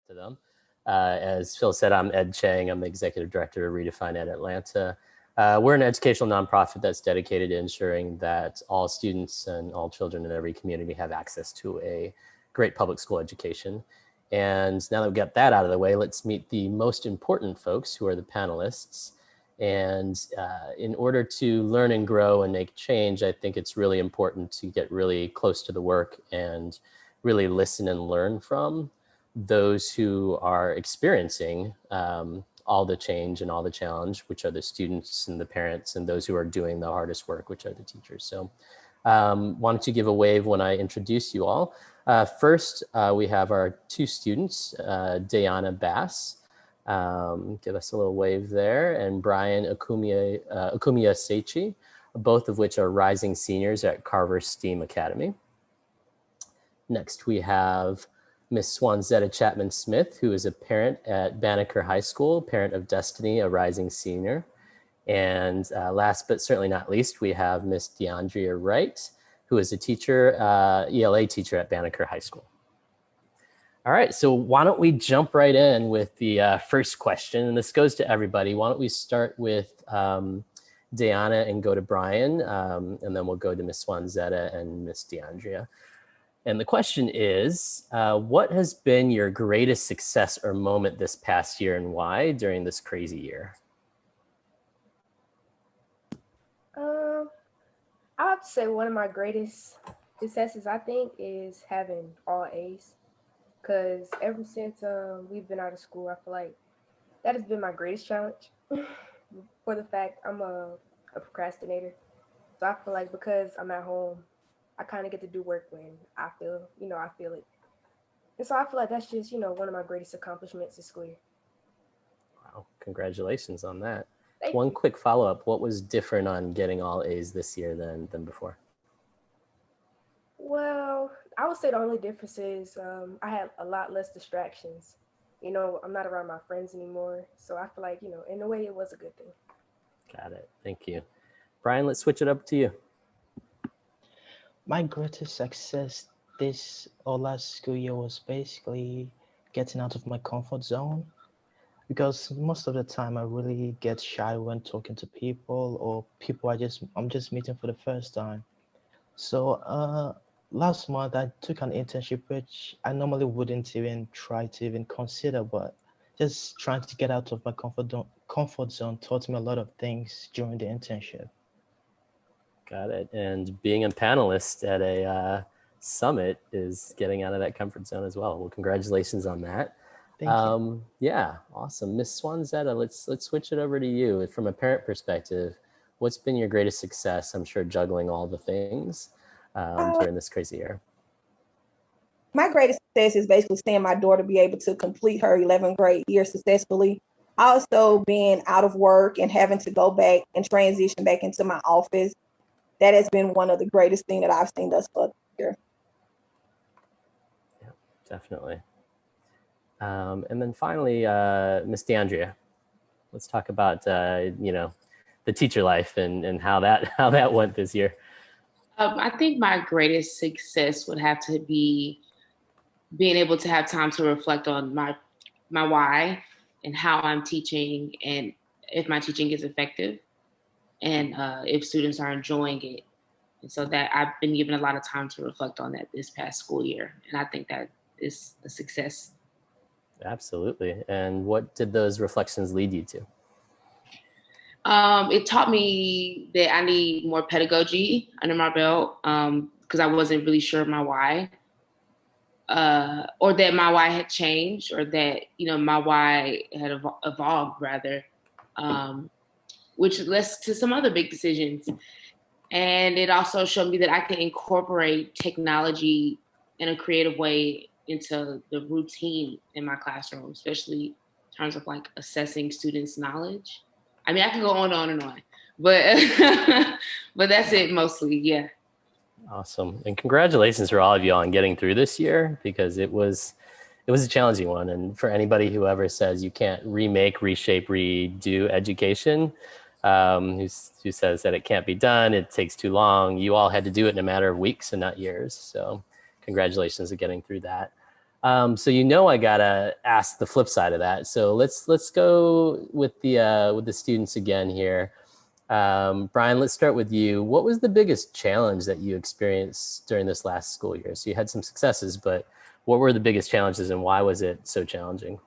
to them. As Phil said, I'm Ed Chang. I'm the Executive Director of Redefine Ed Atlanta. We're an educational nonprofit that's dedicated to ensuring that all students and all children in every community have access to a great public school education. And now that we've got that out of the way, let's meet the most important folks who are the panelists. And in order to learn and grow and make change, I think it's really important to get really close to the work and really listen and learn from those who are experiencing all the change and all the challenge, which are the students and the parents, and those who are doing the hardest work, which are the teachers. So why don't you give a wave when I introduce you all. First, we have our two students, Dayana Bass. Give us a little wave there, and Brian Akumia Sechi, both of which are rising seniors at Carver STEAM Academy. Next, we have Miss Swanzetta Chapman-Smith, who is a parent at Banneker High School, parent of Destiny, a rising senior. And last but certainly not least, we have Miss DeAndrea Wright, who is a teacher, ELA teacher at Banneker High School. All right, so why don't we jump right in with the first question, and this goes to everybody. Why don't we start with Dayana and go to Brian, and then we'll go to Miss Swanzetta and Miss DeAndrea. And the question is, what has been your greatest success or moment this past year, and why during this crazy year? I have to say one of my greatest successes, I think, is having all A's. Because ever since we've been out of school, I feel like that has been my greatest challenge for the fact I'm a procrastinator. So I feel like because I'm at home, I kind of get to do work when I feel it. And so I feel like that's just, one of my greatest accomplishments this school year. Wow, congratulations on that. Thank One you. quick follow-up, what was different on getting all A's this year than before? Well, I would say the only difference is I have a lot less distractions. I'm not around my friends anymore. So I feel like, in a way it was a good thing. Got it, thank you. Brian, let's switch it up to you. My greatest success this or last school year was basically getting out of my comfort zone, because most of the time I really get shy when talking to people, or people I'm just meeting for the first time. So last month I took an internship which I normally wouldn't even try to even consider, but just trying to get out of my comfort zone taught me a lot of things during the internship. Got it. And being a panelist at a summit is getting out of that comfort zone as well. Well, congratulations on that. Thank you. Yeah, awesome. Miss Swanzetta, let's switch it over to you. From a parent perspective, what's been your greatest success? I'm sure juggling all the things during this crazy year. My greatest success is basically seeing my daughter be able to complete her 11th grade year successfully. Also being out of work and having to go back and transition back into my office. That has been one of the greatest things that I've seen thus far this year. Yeah, definitely. And then finally, Miss DeAndrea, let's talk about, the teacher life and how that went this year. I think my greatest success would have to be being able to have time to reflect on my why and how I'm teaching, and if my teaching is effective, and if students are enjoying it. And so that I've been given a lot of time to reflect on that this past school year. And I think that is a success. Absolutely. And what did those reflections lead you to? It taught me that I need more pedagogy under my belt, because I wasn't really sure of my why, or that my why had changed, or that, my why had evolved rather, which led to some other big decisions. And it also showed me that I can incorporate technology in a creative way into the routine in my classroom, especially in terms of like assessing students' knowledge. I mean, I can go on and on, but but that's it mostly, yeah. Awesome. And congratulations for all of you on getting through this year, because it was a challenging one. And for anybody who ever says you can't remake, reshape, redo education, who says that it can't be done, it takes too long, you all had to do it in a matter of weeks and not years. So congratulations on getting through that. So I gotta ask the flip side of that. So let's go with the students again here. Brian, let's start with you. What was the biggest challenge that you experienced during this last school year? So you had some successes, but what were the biggest challenges and why was it so challenging?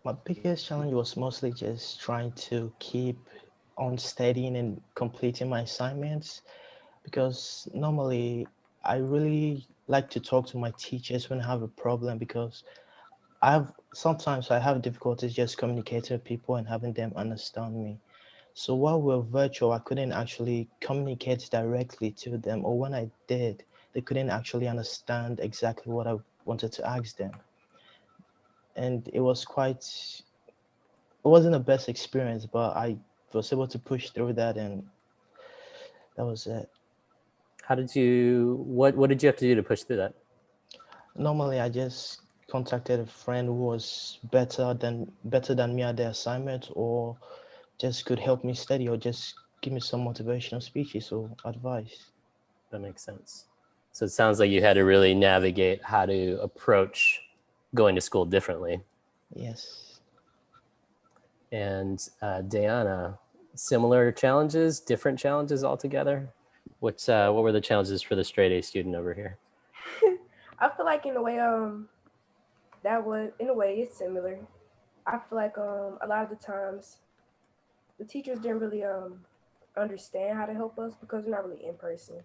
My biggest challenge was mostly just trying to keep on studying and completing my assignments, because normally I really like to talk to my teachers when I have a problem, because sometimes I have difficulties just communicating with people and having them understand me. So while we're virtual, I couldn't actually communicate directly to them, or when I did, they couldn't actually understand exactly what I wanted to ask them. And it wasn't the best experience, but I was able to push through that, and that was it. What did you have to do to push through that? Normally, I just contacted a friend who was better than me at the assignment, or just could help me study, or just give me some motivational speeches or advice. That makes sense. So it sounds like you had to really navigate how to approach going to school differently. Yes. And Diana, similar challenges, different challenges altogether? What were the challenges for the straight A student over here? I feel like in a way, it's similar. I feel like a lot of the times the teachers didn't really understand how to help us because we're not really in person.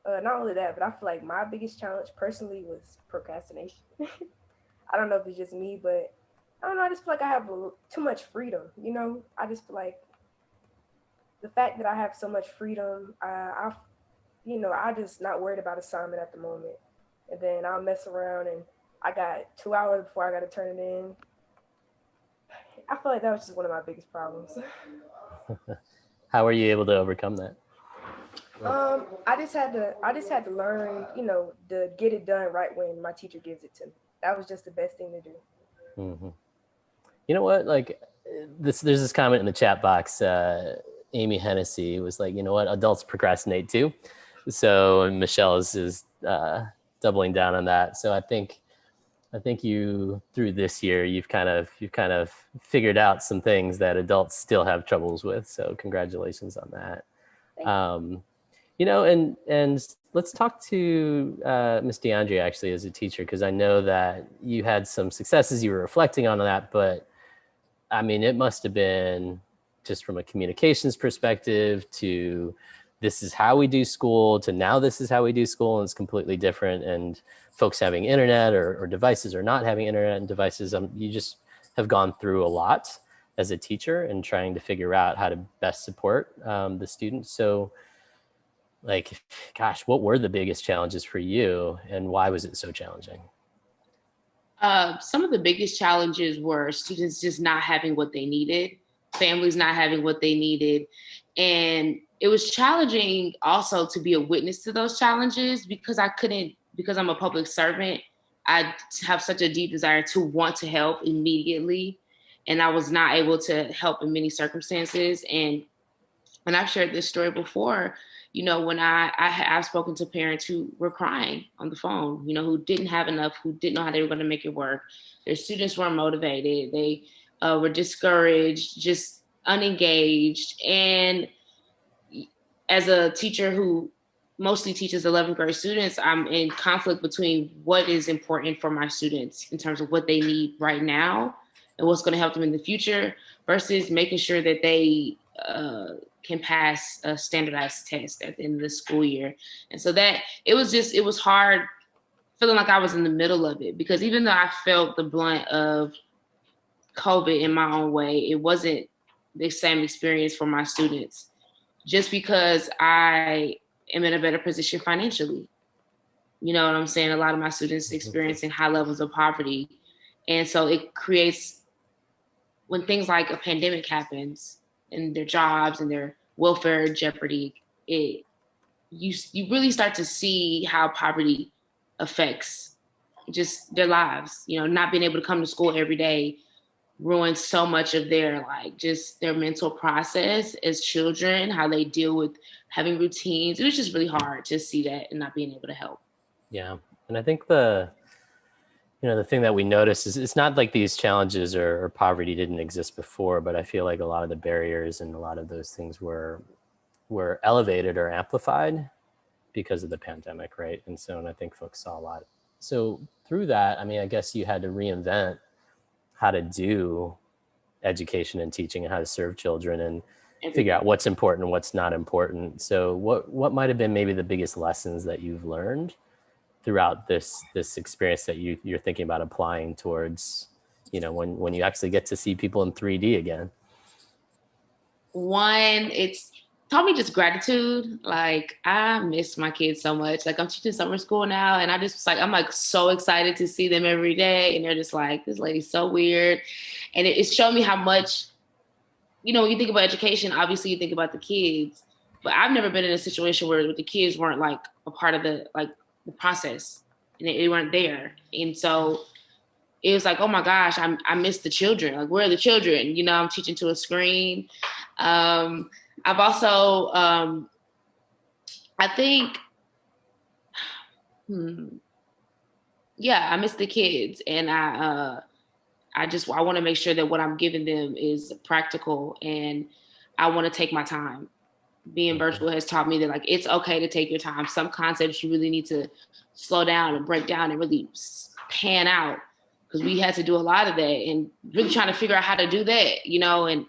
Not only that, but I feel like my biggest challenge personally was procrastination. I don't know if it's just me, but I don't know. I just feel like I have too much freedom. I just feel like the fact that I have so much freedom, I just not worried about assignment at the moment, and then I'll mess around and I got 2 hours before I got to turn it in. I feel like that was just one of my biggest problems. How were you able to overcome that? I just had to learn, to get it done right when my teacher gives it to me. That was just the best thing to do. Mm-hmm. You know what? Like there's this comment in the chat box. Amy Hennessy was like, you know what? Adults procrastinate too. So Michelle is doubling down on that. So I think you through this year you've kind of figured out some things that adults still have troubles with. So congratulations on that. And let's talk to Miss DeAndre actually as a teacher, because I know that you had some successes. You were reflecting on that, but I mean, it must have been just from a communications perspective to this is how we do school to now this is how we do school, and it's completely different. And folks having internet or devices or not having internet and devices, you just have gone through a lot as a teacher and trying to figure out how to best support the students. So like, gosh, what were the biggest challenges for you and why was it so challenging? Some of the biggest challenges were students just not having what they needed, families not having what they needed. And it was challenging also to be a witness to those challenges because I'm a public servant, I have such a deep desire to want to help immediately. And I was not able to help in many circumstances. And I've shared this story before, when I've spoken to parents who were crying on the phone, who didn't have enough, who didn't know how they were going to make it work. Their students weren't motivated. They were discouraged, just unengaged. And as a teacher who mostly teaches 11th grade students, I'm in conflict between what is important for my students in terms of what they need right now and what's going to help them in the future versus making sure that they can pass a standardized test at the end of the school year. And so that it was hard feeling like I was in the middle of it, because even though I felt the blunt of COVID in my own way, it wasn't the same experience for my students just because I am in a better position financially. You know what I'm saying? A lot of my students experiencing high levels of poverty. And so it creates, when things like a pandemic happens and their jobs and their welfare in jeopardy, you really start to see how poverty affects just their lives. Not being able to come to school every day ruins so much of their just their mental process as children, how they deal with having routines. It was just really hard to see that and not being able to help. Yeah. And I think the The thing that we notice is it's not like these challenges or poverty didn't exist before, but I feel like a lot of the barriers and a lot of those things were elevated or amplified because of the pandemic, right? And I think folks saw a lot. So through that, I mean, I guess you had to reinvent how to do education and teaching and how to serve children and figure out what's important and what's not important. So what might have been maybe the biggest lessons that you've learned throughout this experience that you're thinking about applying towards, when you actually get to see people in 3D again? One, it's taught me just gratitude. Like, I miss my kids so much. Like, I'm teaching summer school now, and I'm like so excited to see them every day. And they're just like, this lady's so weird. And it's shown me how much, when you think about education, obviously you think about the kids, but I've never been in a situation where the kids weren't like a part of the process, and they weren't there. And so it was like, oh my gosh, I miss the children. Like, where are the children? I'm teaching to a screen. I've also, I think, I miss the kids, and I want to make sure that what I'm giving them is practical, and I want to take my time. Being virtual has taught me that, like, it's okay to take your time. Some concepts you really need to slow down and break down and really pan out, because we had to do a lot of that, and really trying to figure out how to do that, and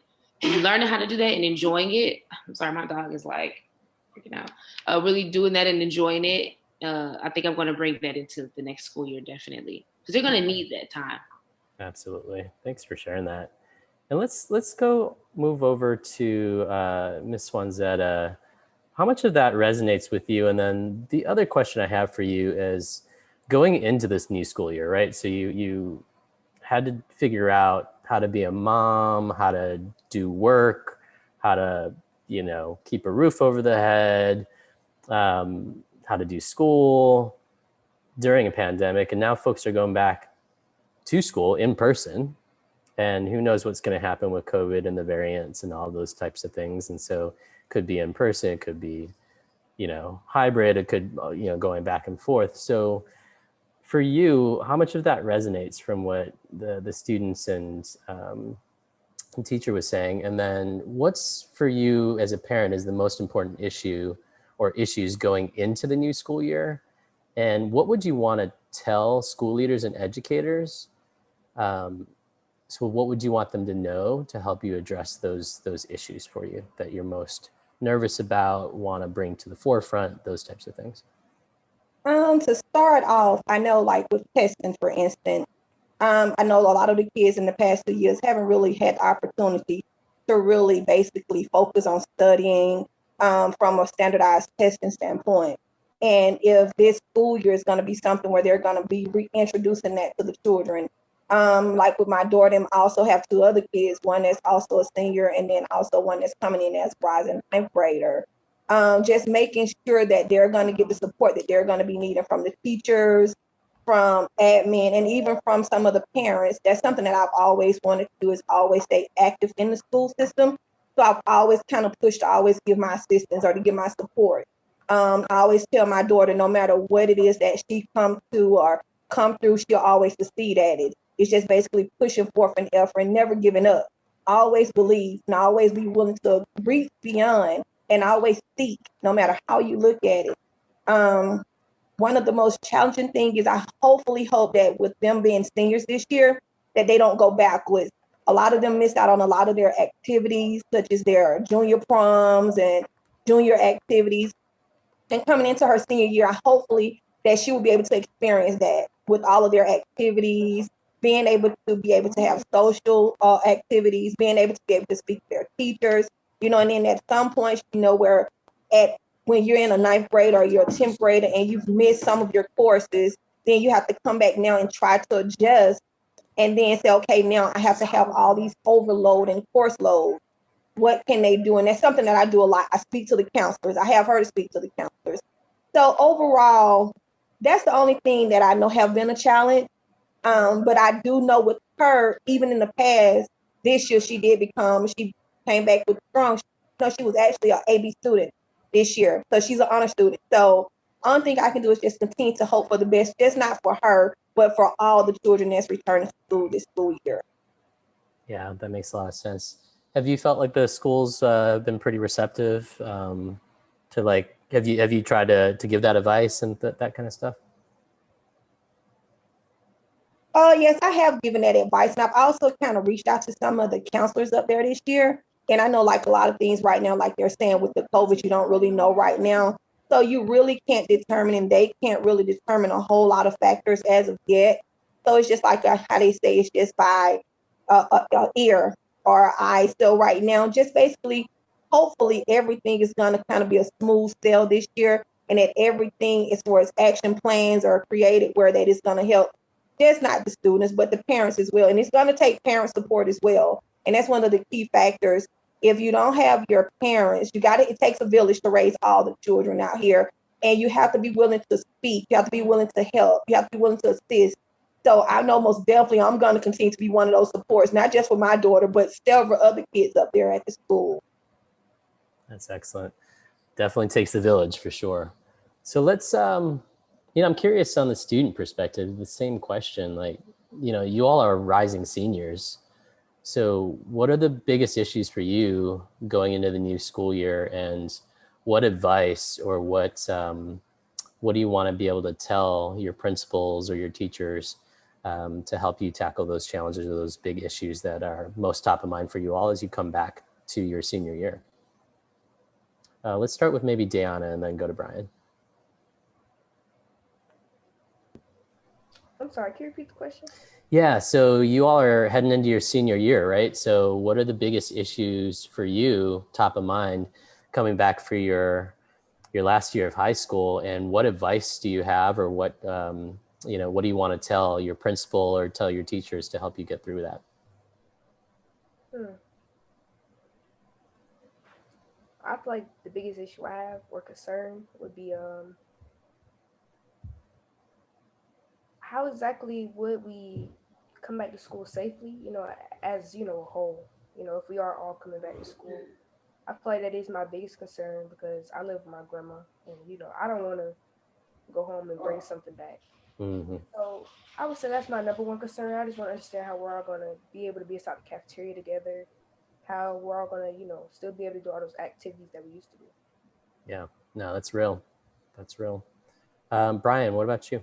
learning how to do that and enjoying it. I'm sorry, my dog is like freaking out. Really doing that and enjoying it. I think I'm going to bring that into the next school year, definitely, because they're going to need that time. Absolutely. Thanks for sharing that. And let's go move over to Miss Swanzetta. How much of that resonates with you? And then the other question I have for you is going into this new school year, right? So you had to figure out how to be a mom, how to do work, how to, keep a roof over the head, how to do school during a pandemic. And now folks are going back to school in person, and who knows what's going to happen with COVID and the variants and all those types of things. And so it could be in person, it could be, hybrid, it could, going back and forth. So for you, how much of that resonates from what the students and teacher was saying? And then what's for you as a parent is the most important issue or issues going into the new school year? And what would you want to tell school leaders and educators? So what would you want them to know to help you address those issues for you that you're most nervous about, want to bring to the forefront, those types of things? To start off, I know, like with testing, for instance, I know a lot of the kids in the past 2 years haven't really had the opportunity to really basically focus on studying from a standardized testing standpoint. And if this school year is going to be something where they're going to be reintroducing that to the children, like with my daughter, I also have two other kids, one that's also a senior, and then also one that's coming in as rising ninth grader. Just making sure that they're going to get the support that they're going to be needing from the teachers, from admin, and even from some of the parents. That's something that I've always wanted to do, is always stay active in the school system. So I've always kind of pushed to always give my assistance or to give my support. I always tell my daughter, no matter what it is that she come to or come through, she'll always succeed at it. It's just basically pushing forth an effort and never giving up. Always believe and always be willing to reach beyond and always seek, no matter how you look at it. One of the most challenging things is I hopefully hope that with them being seniors this year, that they don't go backwards. A lot of them missed out on a lot of their activities, such as their junior proms and junior activities. And coming into her senior year, hopefully that she will be able to experience that with all of their activities, being able to have social activities, being able to be able to speak to their teachers, and then at some point, where when you're in a ninth grade or you're a 10th grader and you've missed some of your courses, then you have to come back now and try to adjust and then say, okay, now I have to have all these overload and course load. What can they do? And that's something that I do a lot. I speak to the counselors. I have her to speak to the counselors. So overall, that's the only thing that I know have been a challenge. But I do know with her, even in the past, this year she came back with strong. She was actually an AB student this year. So she's an honor student. So only thing I can do is just continue to hope for the best, just not for her, but for all the children that's returning to school this school year. Yeah, that makes a lot of sense. Have you felt like the schools have been pretty receptive to like, have you tried to give that advice and that kind of stuff? Yes, I have given that advice. And I've also kind of reached out to some of the counselors up there this year. And I know like a lot of things right now, like they're saying with the COVID, you don't really know right now. So you really can't determine, and they can't really determine a whole lot of factors as of yet. So it's just like how they say it's just by ear or eye. So right now, just basically, hopefully everything is going to kind of be a smooth sail this year, and that everything as far as action plans are created where that is going to help just not the students, but the parents as well. And it's going to take parent support as well. And that's one of the key factors. If you don't have your parents, it takes a village to raise all the children out here. And you have to be willing to speak. You have to be willing to help. You have to be willing to assist. So I know most definitely I'm going to continue to be one of those supports, not just for my daughter, but several other kids up there at the school. That's excellent. Definitely takes the village for sure. So let's, I'm curious on the student perspective, the same question, like, you all are rising seniors. So what are the biggest issues for you going into the new school year, and what advice or what do you want to be able to tell your principals or your teachers to help you tackle those challenges or those big issues that are most top of mind for you all as you come back to your senior year? Let's start with maybe Deanna and then go to Brian. I'm sorry, can you repeat the question? Yeah, so you all are heading into your senior year, right? So what are the biggest issues for you, top of mind, coming back for your last year of high school? And what advice do you have, or what what do you want to tell your principal or tell your teachers to help you get through that? I feel like the biggest issue I have or concern would be how exactly would we come back to school safely, as a whole, if we are all coming back to school. I feel like that is my biggest concern because I live with my grandma, and I don't want to go home and bring something back. Mm-hmm. So I would say that's my number one concern. I just want to understand how we're all going to be able to be inside the cafeteria together, how we're all going to, still be able to do all those activities that we used to do. Yeah, no, that's real. That's real. Brian, what about you?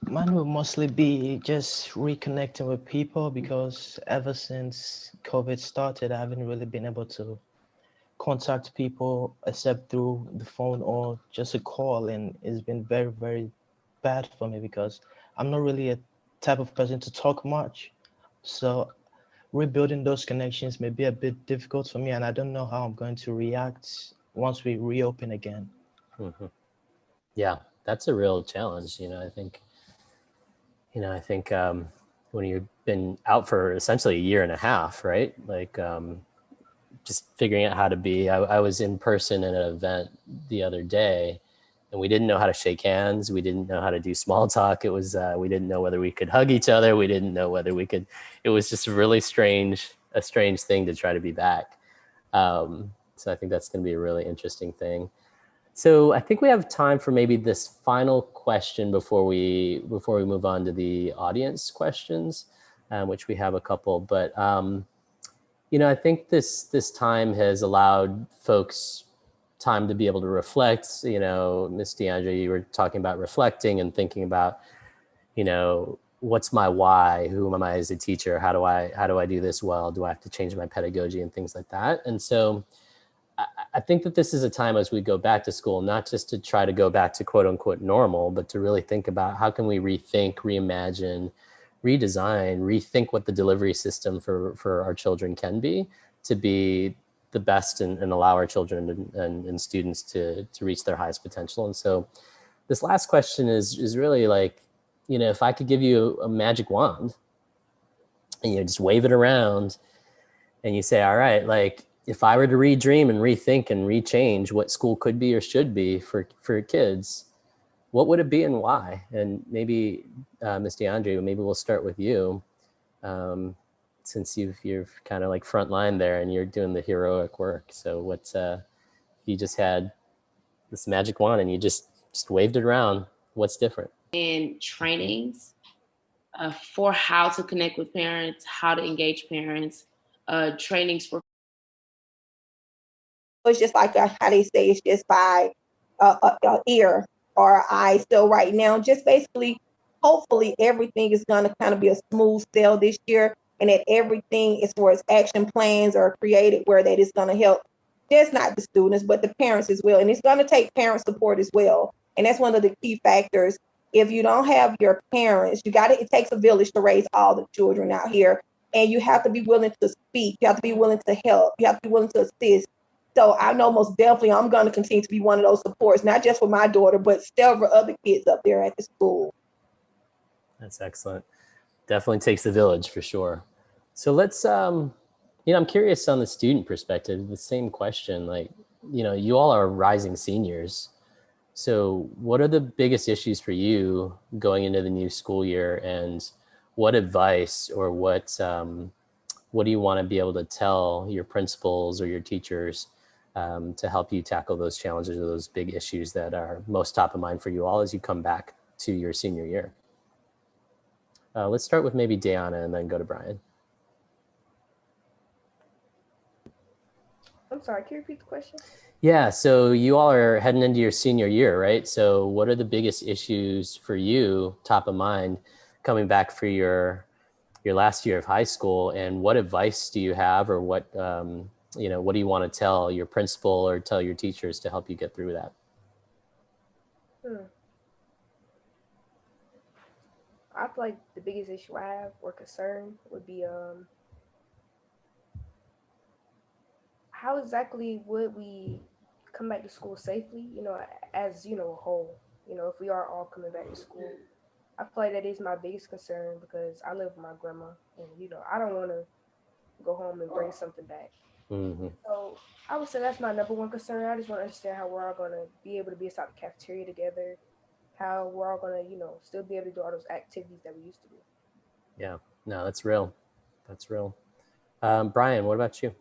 Mine will mostly be just reconnecting with people, because ever since COVID started, I haven't really been able to contact people except through the phone or just a call. And it's been very, very bad for me because I'm not really a type of person to talk much. So rebuilding those connections may be a bit difficult for me, and I don't know how I'm going to react once we reopen again. Mm-hmm. Yeah, that's a real challenge. I think when you've been out for essentially a year and a half, right? Like just figuring out how to be. I was in person at an event the other day, and we didn't know how to shake hands. We didn't know how to do small talk. It was we didn't know whether we could hug each other. We didn't know whether we could. It was just a strange thing to try to be back. So I think that's going to be a really interesting thing. So I think we have time for maybe this final question before we move on to the audience questions, which we have a couple. But I think this time has allowed folks time to be able to reflect. Ms. DeAndre, you were talking about reflecting and thinking about, what's my why? Who am I as a teacher? How do I do this well? Do I have to change my pedagogy and things like that? And so I think that this is a time as we go back to school, not just to try to go back to quote unquote normal, but to really think about how can we rethink, reimagine, redesign, rethink what the delivery system for our children can be, to be the best and allow our children and students to reach their highest potential. And so this last question is really like, if I could give you a magic wand and you just wave it around and you say, all right, like, if I were to redream and rethink and rechange what school could be or should be for kids, what would it be and why? And maybe Ms. DeAndre, maybe we'll start with you, since you're kind of like frontline there and you're doing the heroic work. So what's you just had this magic wand and you just waved it around, what's different? in trainings for how to connect with parents, how to engage parents, trainings for. It's just like how they say it's just by ear or eye. So right now, just basically, hopefully everything is going to kind of be a smooth sail this year, and that everything as far as action plans are created where that is going to help just not the students, but the parents as well. And it's going to take parent support as well. And that's one of the key factors. If you don't have your parents, it takes a village to raise all the children out here. And you have to be willing to speak. You have to be willing to help. You have to be willing to assist. So I know most definitely I'm going to continue to be one of those supports, not just for my daughter, but several other kids up there at the school. That's excellent. Definitely takes the village for sure. So let's, I'm curious on the student perspective, the same question, like, you all are rising seniors. So what are the biggest issues for you going into the new school year, and what advice or what do you want to be able to tell your principals or your teachers to help you tackle those challenges or those big issues that are most top of mind for you all as you come back to your senior year? Let's start with maybe Deanna and then go to Brian. I'm sorry, can you repeat the question? Yeah, so you all are heading into your senior year, right? So what are the biggest issues for you, top of mind, coming back for your last year of high school, and what advice do you have, or what what do you want to tell your principal or tell your teachers to help you get through that? I feel like the biggest issue I have or concern would be how exactly would we come back to school safely, as a whole, if we are all coming back to school. I feel like that is my biggest concern because I live with my grandma, and I don't want to go home and bring something back. Mm-hmm. So I would say that's my number one concern. I just want to understand how we're all going to be able to be inside the cafeteria together, how we're all going to, still be able to do all those activities that we used to do. Yeah, no, that's real. That's real. Brian, what about you?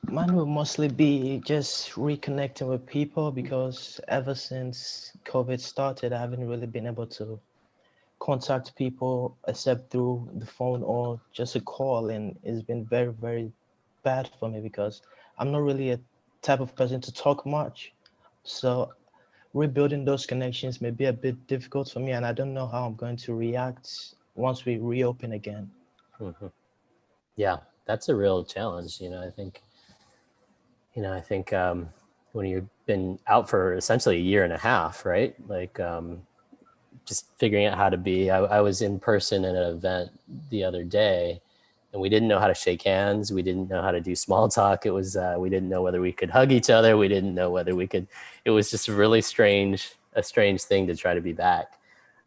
Mine will mostly be just reconnecting with people, because ever since COVID started, I haven't really been able to contact people except through the phone or just a call. And it's been very, very bad for me because I'm not really a type of person to talk much. So rebuilding those connections may be a bit difficult for me, and I don't know how I'm going to react once we reopen again. Mm-hmm. Yeah, that's a real challenge. I think when you've been out for essentially a year and a half, right? Like just figuring out how to be. I was in person at an event the other day, and we didn't know how to shake hands. We didn't know how to do small talk. It was we didn't know whether we could hug each other. We didn't know whether we could. It was just a strange thing to try to be back.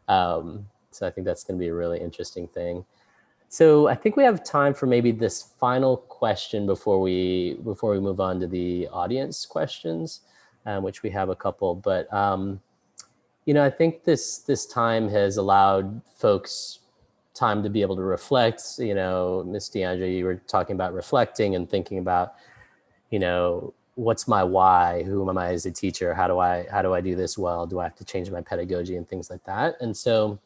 So I think that's going to be a really interesting thing. So I think we have time for maybe this final question before we move on to the audience questions, which we have a couple. But I think this time has allowed folks time to be able to reflect. Ms. DeAndre, you were talking about reflecting and thinking about, what's my why? Who am I as a teacher? How do I do this well? Do I have to change my pedagogy and things like that? And so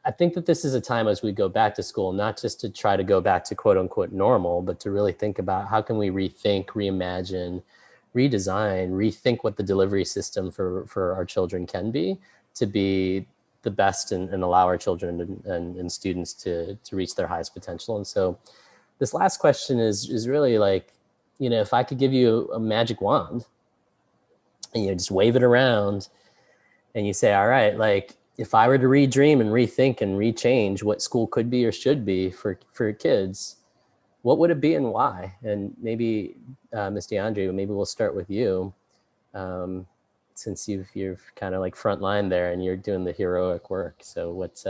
I think that this is a time as we go back to school, not just to try to go back to quote unquote normal, but to really think about how can we rethink, reimagine, redesign, rethink what the delivery system for our children can be to be the best and allow our children and students to reach their highest potential. And so this last question is really like, if I could give you a magic wand and you just wave it around and you say, all right, like, if I were to redream and rethink and rechange what school could be or should be for kids, what would it be and why? And maybe Ms. DeAndre, maybe we'll start with you, since you're kind of like front line there and you're doing the heroic work. So what's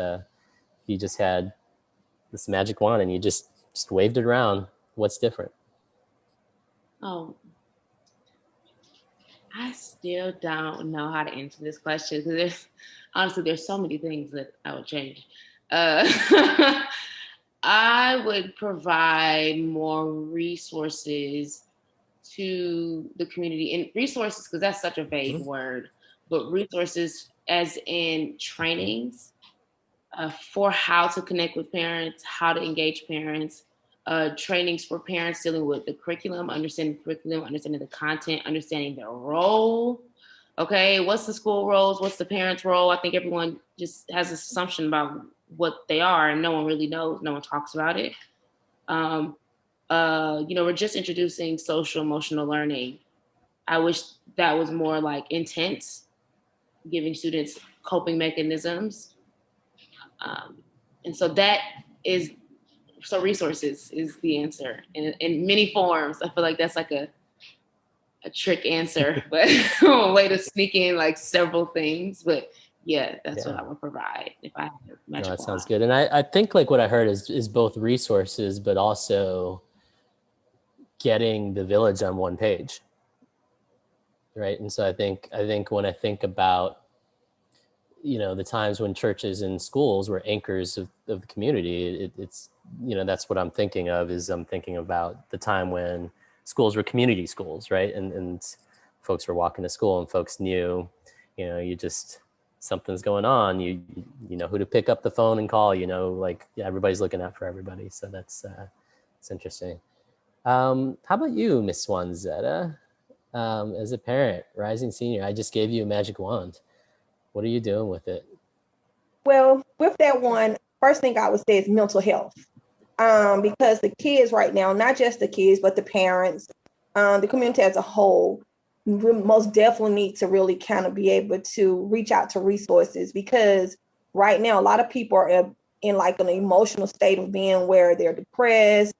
you just had this magic wand and you just waved it around, what's different? Oh, I still don't know how to answer this question because there's so many things that I would change. I would provide more resources to the community, and resources, because that's such a vague word, but resources as in trainings for how to connect with parents, how to engage parents, trainings for parents dealing with the curriculum, understanding the content, understanding their role. Okay, what's the school roles? What's the parents' role? I think everyone just has this assumption about what they are, and no one really knows. No one talks about it. We're just introducing social emotional learning. I wish that was more like intense, giving students coping mechanisms. And so resources is the answer in many forms. I feel like that's like a trick answer, but a way to sneak in like several things. But yeah, that's what I would provide if I had a magic that wand. sounds good. And I think like what I heard is both resources, but also getting the village on one page. Right. And so I think when I think about, the times when churches and schools were anchors of the community, it's, that's what I'm thinking of. Is I'm thinking about the time when schools were community schools, right? And folks were walking to school and folks knew, you just, something's going on, you know who to pick up the phone and call, everybody's looking out for everybody. So that's it's interesting. How about you, Miss Swanzetta? As a parent, rising senior, I just gave you a magic wand. What are you doing with it? Well, with that one, first thing I would say is mental health. Because the kids right now, not just the kids, but the parents, the community as a whole, most definitely need to really kind of be able to reach out to resources, because right now a lot of people are in like an emotional state of being where they're depressed,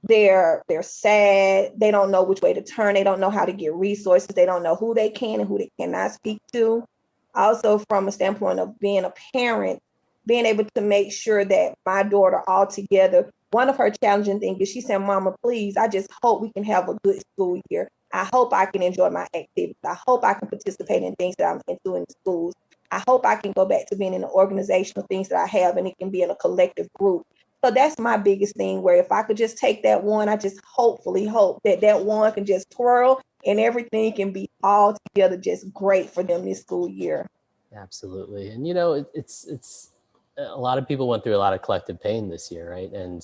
they're sad, they don't know which way to turn, they don't know how to get resources, they don't know who they can and who they cannot speak to. Also, from a standpoint of being a parent, being able to make sure that my daughter altogether, one of her challenging things is she said, Mama, please, I just hope we can have a good school year. I hope I can enjoy my activities. I hope I can participate in things that I'm into in the schools. I hope I can go back to being in the organizational things that I have, and it can be in a collective group. So that's my biggest thing, where if I could just take that one, I just hopefully hope that that one can just twirl and everything can be all together just great for them this school year. Absolutely. And it's a lot of people went through a lot of collective pain this year, right? And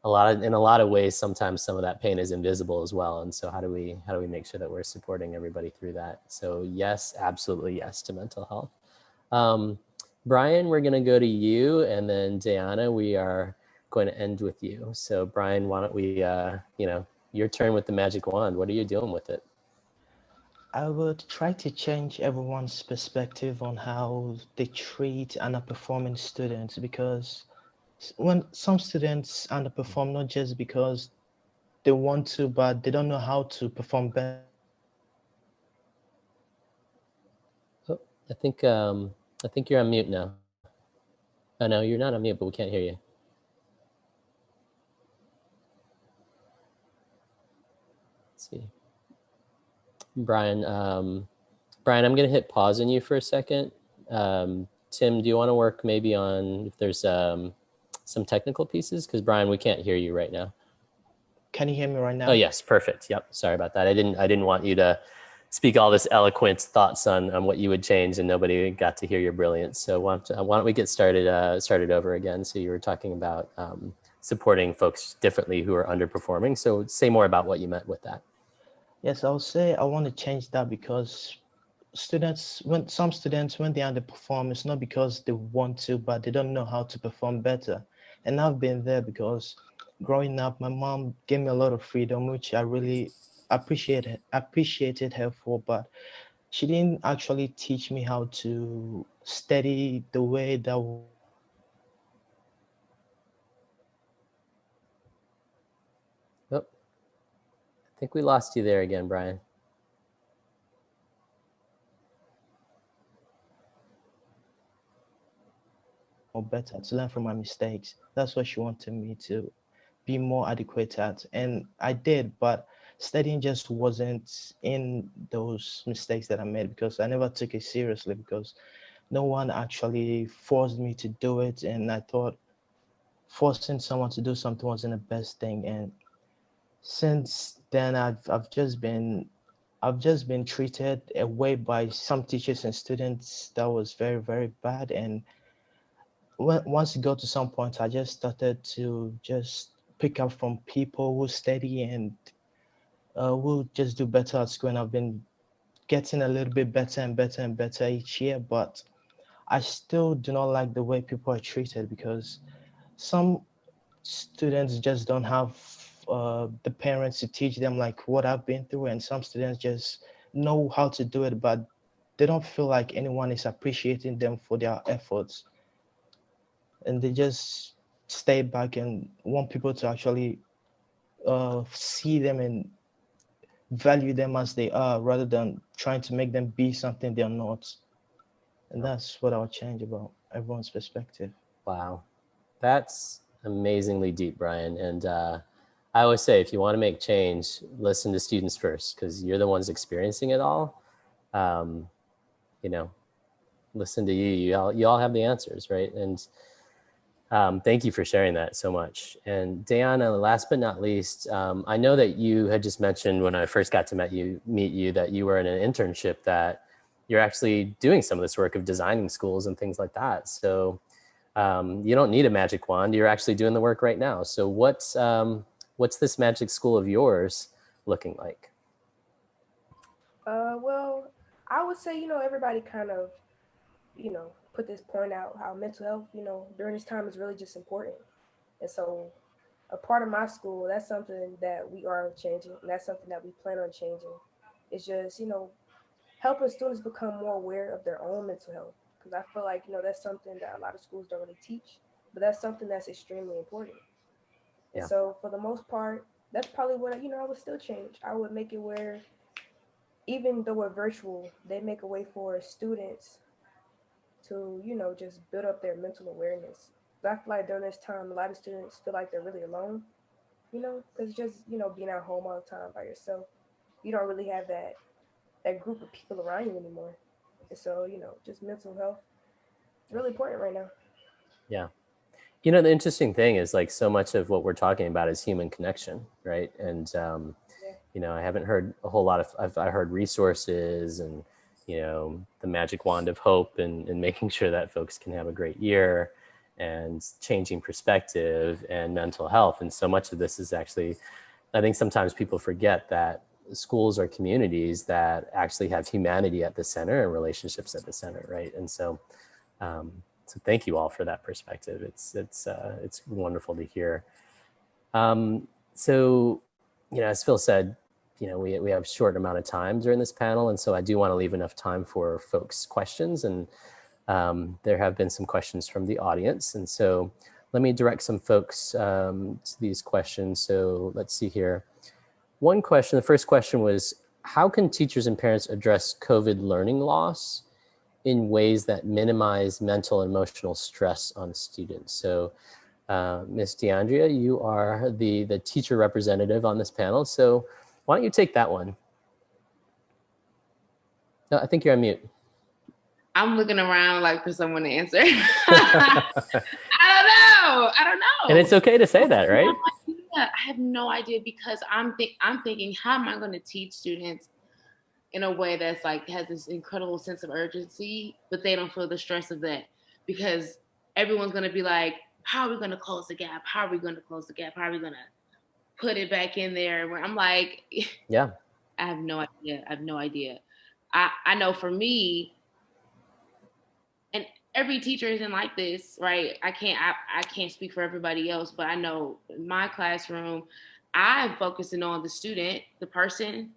in a lot of ways, sometimes some of that pain is invisible as well. And so how do we make sure that we're supporting everybody through that? So yes, absolutely yes to mental health. Brian, we're going to go to you, and then Diana, we are going to end with you. So Brian, why don't we, your turn with the magic wand. What are you doing with it? I would try to change everyone's perspective on how they treat underperforming students, because when some students underperform, not just because they want to, but they don't know how to perform better. Oh, I think you're on mute now. Oh no, you're not on mute, but we can't hear you. Let's see. Brian, I'm going to hit pause on you for a second. Tim, do you want to work maybe on if there's some technical pieces? Because Brian, we can't hear you right now. Can you hear me right now? Oh yes, perfect. Yep. Sorry about that. I didn't want you to speak all this eloquent thoughts on what you would change, and nobody got to hear your brilliance. So why don't we get started over again? So you were talking about supporting folks differently who are underperforming. So say more about what you meant with that. Yes, I'll say I want to change that, because when they underperform, it's not because they want to, but they don't know how to perform better. And I've been there, because growing up, my mom gave me a lot of freedom, which I really appreciated her for, but she didn't actually teach me how to study the way that Oh, I think we lost you there again, Brian. or better, to learn from my mistakes. That's what she wanted me to be more adequate at. And I did, but studying just wasn't in those mistakes that I made, because I never took it seriously, because no one actually forced me to do it. And I thought forcing someone to do something wasn't the best thing. And since then, I've I've just been treated a way by some teachers and students that was very, very bad. And once it got to some point, I just started to just pick up from people who study and who just do better at school. And I've been getting a little bit better and better and better each year. But I still do not like the way people are treated, because some students just don't have the parents to teach them like what I've been through, and some students just know how to do it, but they don't feel like anyone is appreciating them for their efforts, and they just stay back and want people to actually see them and value them as they are, rather than trying to make them be something they're not. And that's what I'll change about everyone's perspective. Wow. That's amazingly deep, Brian. And I always say, if you want to make change, listen to students first, because you're the ones experiencing it all. You know, listen to you. You all have the answers, right? And thank you for sharing that so much. And Diana, last but not least, I know that you had just mentioned when I first got to meet you that you were in an internship, that you're actually doing some of this work of designing schools and things like that. So you don't need a magic wand. You're actually doing the work right now. So what's this magic school of yours looking like? Well, I would say, everybody kind of, put this point out how mental health, during this time is really just important. And so a part of my school, that's something that we are changing. And that's something that we plan on changing. It's just, helping students become more aware of their own mental health. Because I feel like, that's something that a lot of schools don't really teach, but that's something that's extremely important. And Yeah. so for the most part, that's probably what, I would still change. I would make it where, even though we're virtual, they make a way for students to, just build up their mental awareness. I feel like during this time, a lot of students feel like they're really alone, because just, being at home all the time by yourself, you don't really have that group of people around you anymore. And so, just mental health, it's really important right now. Yeah. You know, the interesting thing is, like, so much of what we're talking about is human connection, right? And, Yeah. I haven't heard a whole lot of, I heard resources and, the magic wand of hope, and making sure that folks can have a great year, and changing perspective and mental health. And so much of this is actually, I think sometimes people forget that schools are communities that actually have humanity at the center and relationships at the center, right? And so, so thank you all for that perspective. It's wonderful to hear. So, as Phil said, we have a short amount of time during this panel, and so I do want to leave enough time for folks' questions. And there have been some questions from the audience, and so let me direct some folks to these questions. So let's see here. One question, the first question was, how can teachers and parents address COVID learning loss in ways that minimize mental and emotional stress on students? So Ms. DeAndrea, you are the teacher representative on this panel. So why don't you take that one? No, I think you're on mute. I'm looking around like for someone to answer. I don't know. And it's okay to say that, right? I have no idea, because I'm thinking, how am I going to teach students in a way that's like has this incredible sense of urgency, but they don't feel the stress of that, because everyone's going to be like, how are we going to close the gap? How are we going to close the gap? How are we going to put it back in there? Where I'm like, yeah, I have no idea. I know for me, and every teacher isn't like this, right? I can't speak for everybody else, but I know in my classroom, I'm focusing on the student, the person,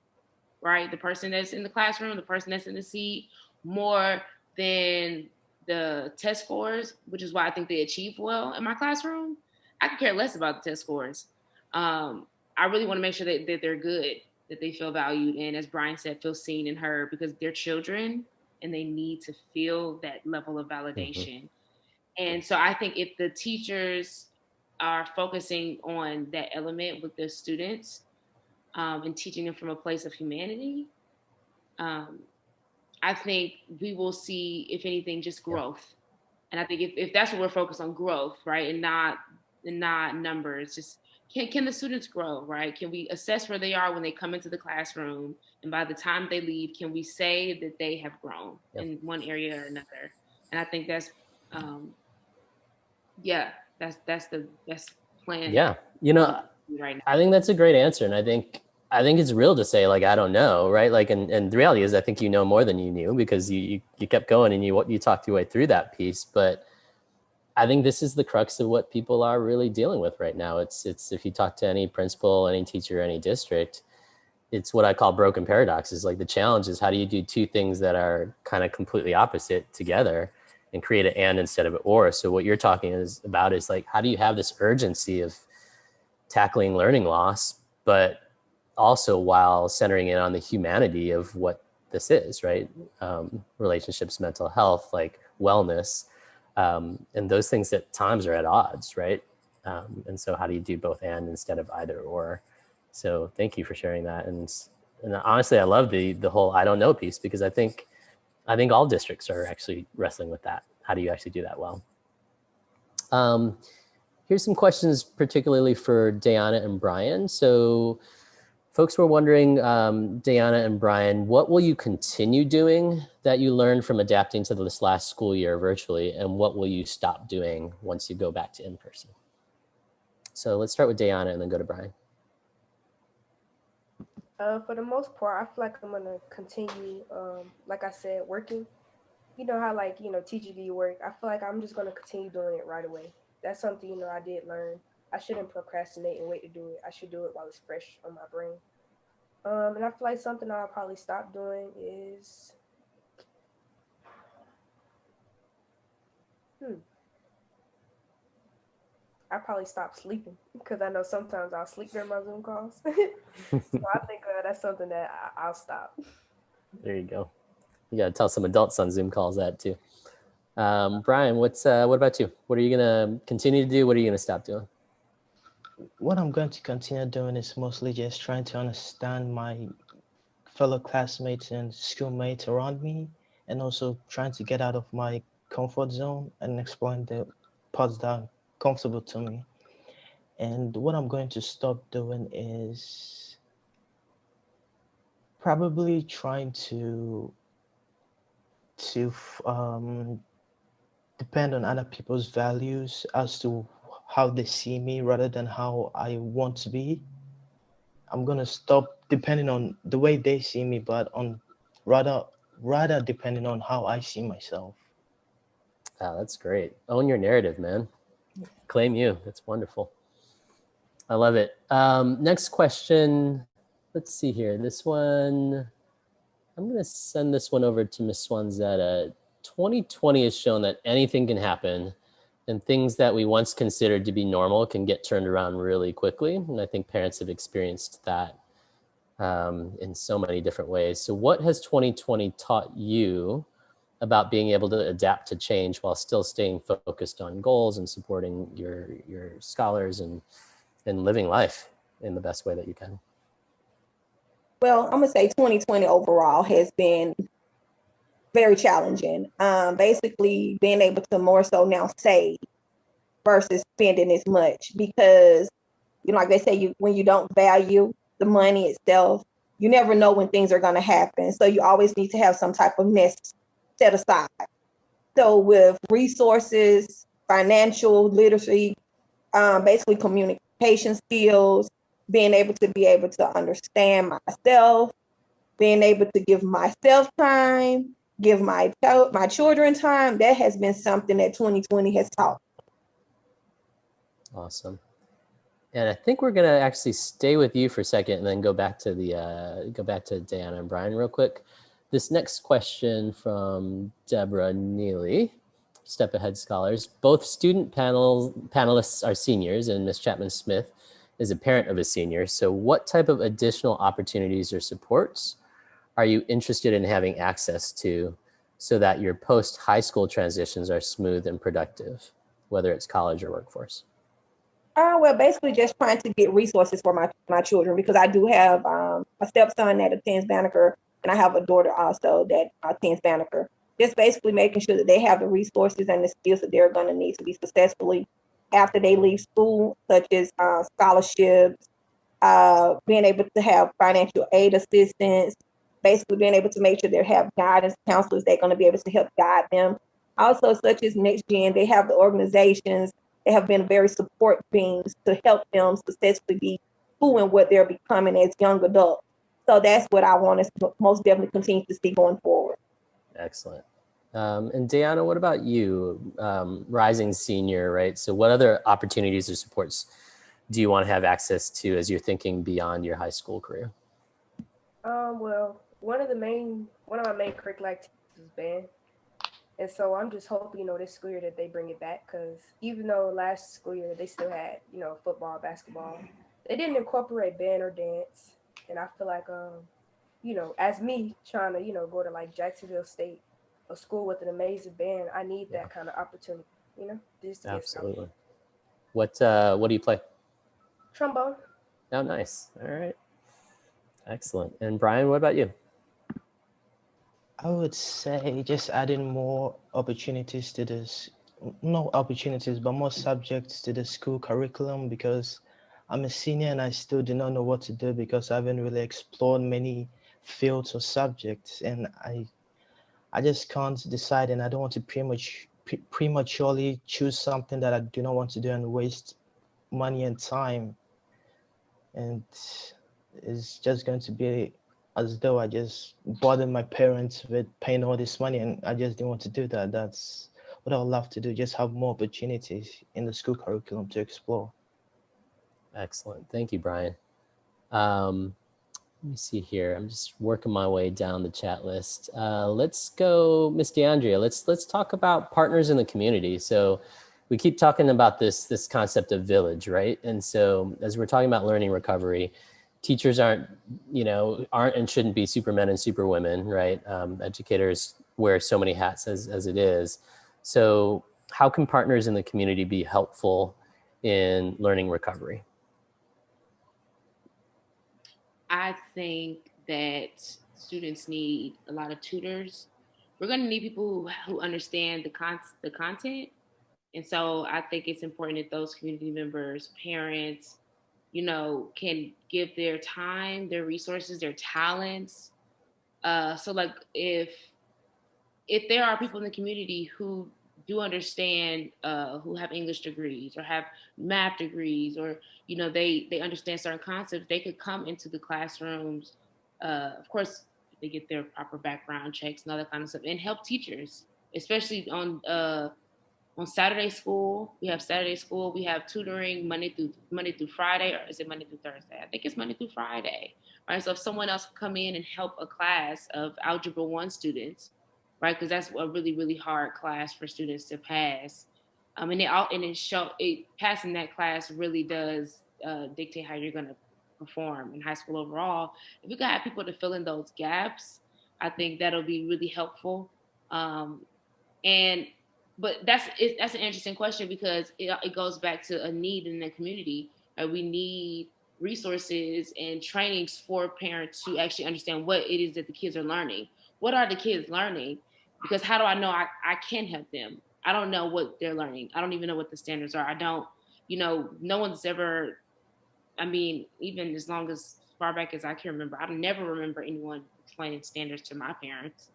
right? The person that's in the classroom, the person that's in the seat, more than the test scores, which is why I think they achieve well in my classroom. I could care less about the test scores. I really want to make sure that they're good, that they feel valued, and as Brian said, feel seen and heard, because they're children and they need to feel that level of validation. And so I think if the teachers are focusing on that element with their students, and teaching them from a place of humanity, I think we will see, if anything, just growth. And I think if that's what we're focused on, growth, right, and not numbers, just can the students grow, right? Can we assess where they are when they come into the classroom, and by the time they leave, can we say that they have grown in one area or another? And I think that's that's the best plan. Yeah, you know, right now. I think that's a great answer, and I think it's real to say, like, I don't know, right? Like, and the reality is, I think you know more than you knew, because you kept going and you talked your way through that piece. But I think this is the crux of what people are really dealing with right now. It's if you talk to any principal, any teacher, any district, it's what I call broken paradoxes. Like, the challenge is, how do you do two things that are kind of completely opposite together and create an and instead of an or? So what you're talking about is like, how do you have this urgency of tackling learning loss, but also while centering in on the humanity of what this is, right? Relationships, mental health, like wellness, and those things at times are at odds, right? And so how do you do both and instead of either or? So thank you for sharing that. And honestly, I love the whole I don't know piece, because I think all districts are actually wrestling with that. How do you actually do that well? Here's some questions particularly for Dayana and Brian. So folks were wondering, Dayana and Brian, what will you continue doing that you learned from adapting to this last school year virtually, and what will you stop doing once you go back to in-person? So let's start with Dayana and then go to Brian. For the most part, I feel like I'm gonna continue, like I said, working. You know how, like, teachers do your work. I feel like I'm just gonna continue doing it right away. That's something I did learn. I shouldn't procrastinate and wait to do it. I should do it while it's fresh on my brain. And I feel like something I'll probably stop doing is, I probably stop sleeping, because I know sometimes I'll sleep during my Zoom calls. So I think that's something that I'll stop. There you go. You got to tell some adults on Zoom calls that too. Brian, what about you? What are you gonna continue to do? What are you gonna stop doing? What I'm going to continue doing is mostly just trying to understand my fellow classmates and schoolmates around me, and also trying to get out of my comfort zone and exploring the parts that are comfortable to me. And what I'm going to stop doing is probably trying to depend on other people's values as to how they see me rather than how I want to be. I'm gonna stop depending on the way they see me, but on rather depending on how I see myself. Oh, that's great. Own your narrative, man. Claim you. That's wonderful. I love it. Next question. Let's see here. This one, I'm going to send this one over to Ms. Swanzetta. 2020 has shown that anything can happen, and things that we once considered to be normal can get turned around really quickly. And I think parents have experienced that in so many different ways. So what has 2020 taught you about being able to adapt to change while still staying focused on goals and supporting your scholars and living life in the best way that you can? Well, I'm gonna say 2020 overall has been very challenging. Basically being able to more so now save versus spending as much, because like they say, when you don't value the money itself, you never know when things are going to happen. So you always need to have some type of nest set aside. So with resources, financial literacy, basically communication skills, being able to understand myself, being able to give myself time, give my children time, that has been something that 2020 has taught. Awesome. And I think we're gonna actually stay with you for a second and then go back to Dayana and Brian real quick. This next question from Deborah Neely, Step Ahead Scholars. Both student panelists are seniors, and Ms. Chapman-Smith is a parent of a senior. So what type of additional opportunities or supports are you interested in having access to so that your post-high school transitions are smooth and productive, whether it's college or workforce? Well, basically just trying to get resources for my children, because I do have a stepson that attends Banneker, and I have a daughter also that attends Banneker. Just basically making sure that they have the resources and the skills that they're going to need to be successfully after they leave school, such as scholarships, being able to have financial aid assistance, basically being able to make sure they have guidance counselors that are going to be able to help guide them. Also, such as Next Gen, they have the organizations that have been very support beings to help them successfully be who and what they're becoming as young adults. So that's what I want us to most definitely continue to see going forward. Excellent. And Deanna, what about you? Rising senior, right? So what other opportunities or supports do you want to have access to as you're thinking beyond your high school career? Well, one of my main curricular activities is band, and so I'm just hoping, this school year that they bring it back, because even though last school year they still had, football, basketball, they didn't incorporate band or dance, and I feel like, as me trying to, go to like Jacksonville State, a school with an amazing band, I need Yeah. that kind of opportunity, just to get started. Absolutely. What do you play? Trombone. Oh, nice. All right. Excellent. And Brian, what about you? I would say just adding more opportunities to this, no opportunities, but more subjects to the school curriculum, because I'm a senior and I still do not know what to do because I haven't really explored many fields or subjects, and I just can't decide, and I don't want to prematurely choose something that I do not want to do and waste money and time. And it's just going to be as though I just bothered my parents with paying all this money, and I just didn't want to do that. That's what I would love to do, just have more opportunities in the school curriculum to explore. Excellent. Thank you, Brian. Let me see here. I'm just working my way down the chat list. Let's go, Miss DeAndrea. Let's talk about partners in the community. So we keep talking about this concept of village, right? And so as we're talking about learning recovery, teachers aren't and shouldn't be supermen and superwomen, right? Educators wear so many hats as it is. So how can partners in the community be helpful in learning recovery? I think that students need a lot of tutors. We're going to need people who understand the content. And so I think it's important that those community members, parents, can give their time, their resources, their talents. So like if there are people in the community who do understand, who have English degrees or have math degrees, or they understand certain concepts, they could come into the classrooms. Of course, they get their proper background checks and all that kind of stuff, and help teachers, especially on Saturday school. We have Saturday school. We have tutoring Monday through Friday, or is it Monday through Thursday? I think it's Monday through Friday. Right. So if someone else could come in and help a class of Algebra 1 students, right, because that's a really really hard class for students to pass. And passing that class really does dictate how you're going to perform in high school overall. If we got people to fill in those gaps, I think that'll be really helpful. And but that's an interesting question, because it goes back to a need in the community. We need resources and trainings for parents to actually understand what it is that the kids are learning. What are the kids learning? Because how do I know I can help them? I don't know what they're learning. I don't even know what the standards are. I don't, no one's ever, I mean, even as far back as I can remember, I never remember anyone explaining standards to my parents,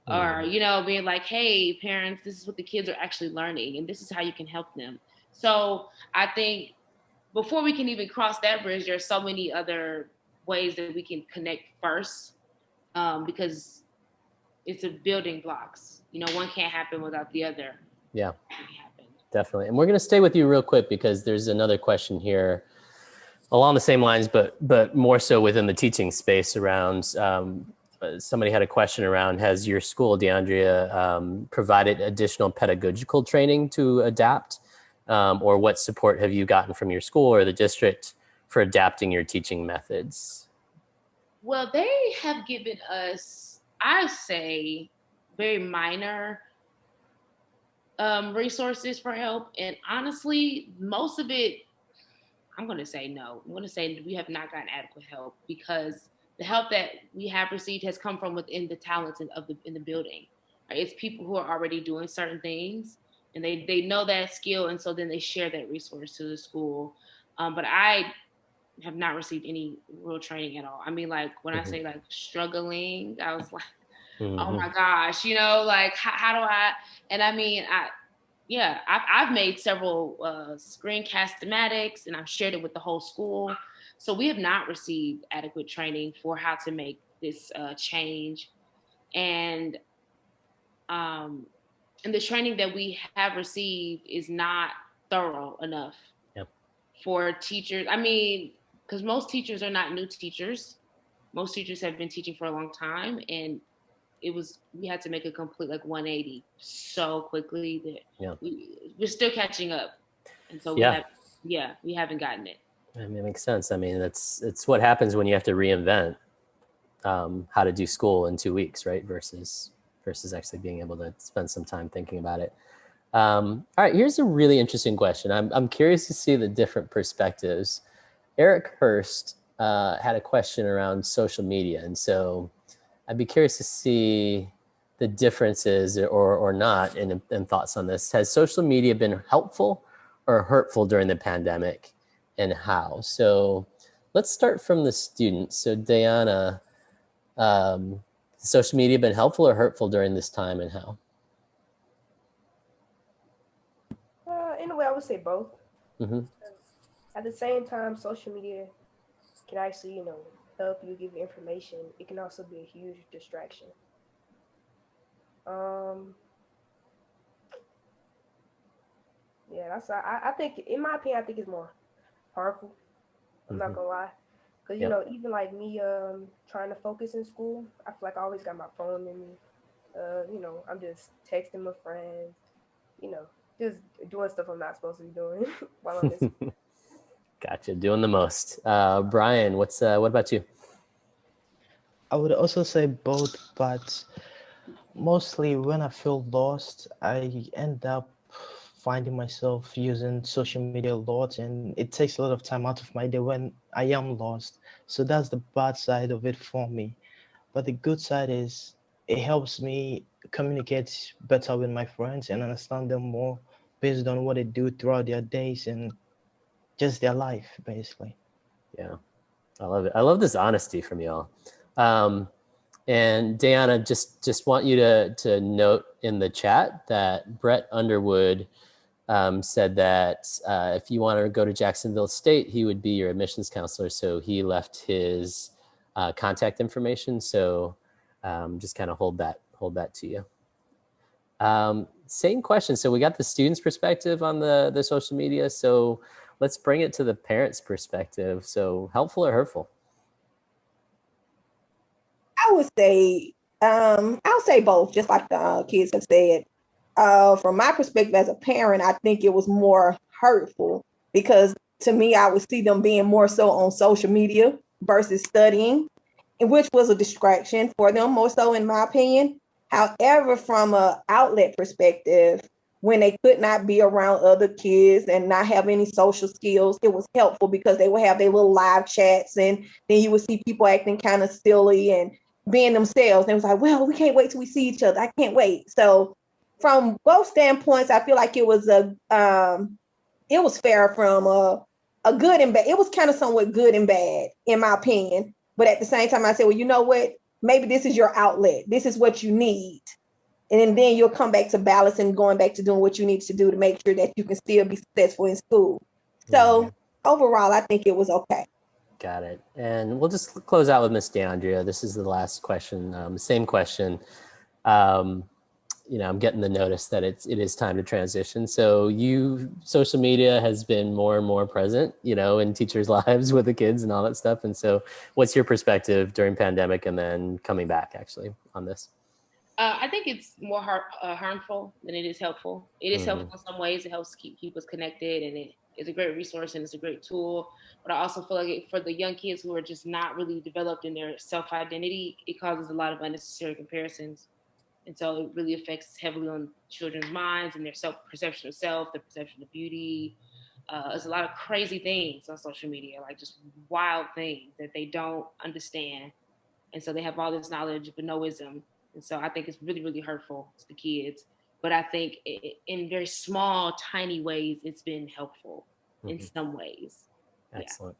or being like, hey parents, this is what the kids are actually learning and this is how you can help them. So I think before we can even cross that bridge, there's so many other ways that we can connect first, because it's a building blocks. One can't happen without the other. Yeah, definitely. And we're going to stay with you real quick because there's another question here along the same lines, but more so within the teaching space around, somebody had a question around, has your school, DeAndrea, provided additional pedagogical training to adapt? Or what support have you gotten from your school or the district for adapting your teaching methods? Well, they have given us, I say, very minor resources for help. And honestly, most of it, I'm going to say no. I'm going to say we have not gotten adequate help, because the help that we have received has come from within the talents in the building. Right? It's people who are already doing certain things. and they know that skill, and so then they share that resource to the school. But I have not received any real training at all. I mean, like when I say like struggling, I was like, oh my gosh, like how do I? And I mean, I've made several screencast thematics, and I've shared it with the whole school. So we have not received adequate training for how to make this change, and and the training that we have received is not thorough enough for teachers. I mean, because most teachers are not new teachers. Most teachers have been teaching for a long time, and we had to make a complete like 180 so quickly that we're still catching up, and so we haven't gotten it. I mean, it makes sense. I mean, it's what happens when you have to reinvent how to do school in 2 weeks, right? Versus actually being able to spend some time thinking about it. All right, here's a really interesting question. I'm curious to see the different perspectives. Eric Hurst had a question around social media, and so I'd be curious to see the differences or not in thoughts on this. Has social media been helpful or hurtful during the pandemic, and how? So let's start from the students. So Diana, social media been helpful or hurtful during this time, and how? In a way, I would say both. At the same time, social media can actually, help you, give you information. It can also be a huge distraction. Yeah, I think, in my opinion, I think it's more harmful. I'm not gonna lie, because even like me, trying to focus in school, I feel like I always got my phone in me. I'm just texting my friends, just doing stuff I'm not supposed to be doing while I'm in school. Gotcha, doing the most. Brian, what about you? I would also say both, but mostly when I feel lost, I end up finding myself using social media a lot, and it takes a lot of time out of my day when I am lost. So that's the bad side of it for me. But the good side is it helps me communicate better with my friends and understand them more based on what they do throughout their days and just their life, basically. Yeah, I love it. I love this honesty from y'all. And Diana, just want you to note in the chat that Brett Underwood said that if you want to go to Jacksonville State, he would be your admissions counselor. So he left his contact information. So just kind of hold that to you. Same question. So we got the students' perspective on the social media. So let's bring it to the parents' perspective. So helpful or hurtful? I would say, I'll say both, just like the kids have said. From my perspective as a parent, I think it was more hurtful because to me, I would see them being more so on social media versus studying, and which was a distraction for them more so, in my opinion. However, from a outlet perspective, when they could not be around other kids and not have any social skills, it was helpful because they would have their little live chats, and then you would see people acting kind of silly and being themselves. And it was like, well, we can't wait till we see each other. I can't wait. So from both standpoints, I feel like it was it was fair from a good and bad. It was kind of somewhat good and bad, in my opinion. But at the same time, I said, well, you know what? Maybe this is your outlet. This is what you need. And then you'll come back to balance and going back to doing what you need to do to make sure that you can still be successful in school. So overall, I think it was okay. Got it. And we'll just close out with Miss DeAndrea. This is the last question. Same question. I'm getting the notice that it is time to transition. So social media has been more and more present, in teachers' lives with the kids and all that stuff. And so what's your perspective during pandemic and then coming back actually on this? I think it's more harmful than it is helpful. It is helpful in some ways. It helps keep us connected, and it is a great resource and it's a great tool. But I also feel like for the young kids who are just not really developed in their self-identity, it causes a lot of unnecessary comparisons. And so it really affects heavily on children's minds and their perception of self, their perception of beauty. There's a lot of crazy things on social media, like just wild things that they don't understand. And so they have all this knowledge but no wisdom. And so I think it's really, really hurtful to the kids. but I think in very small, tiny ways, it's been helpful in some ways. Excellent.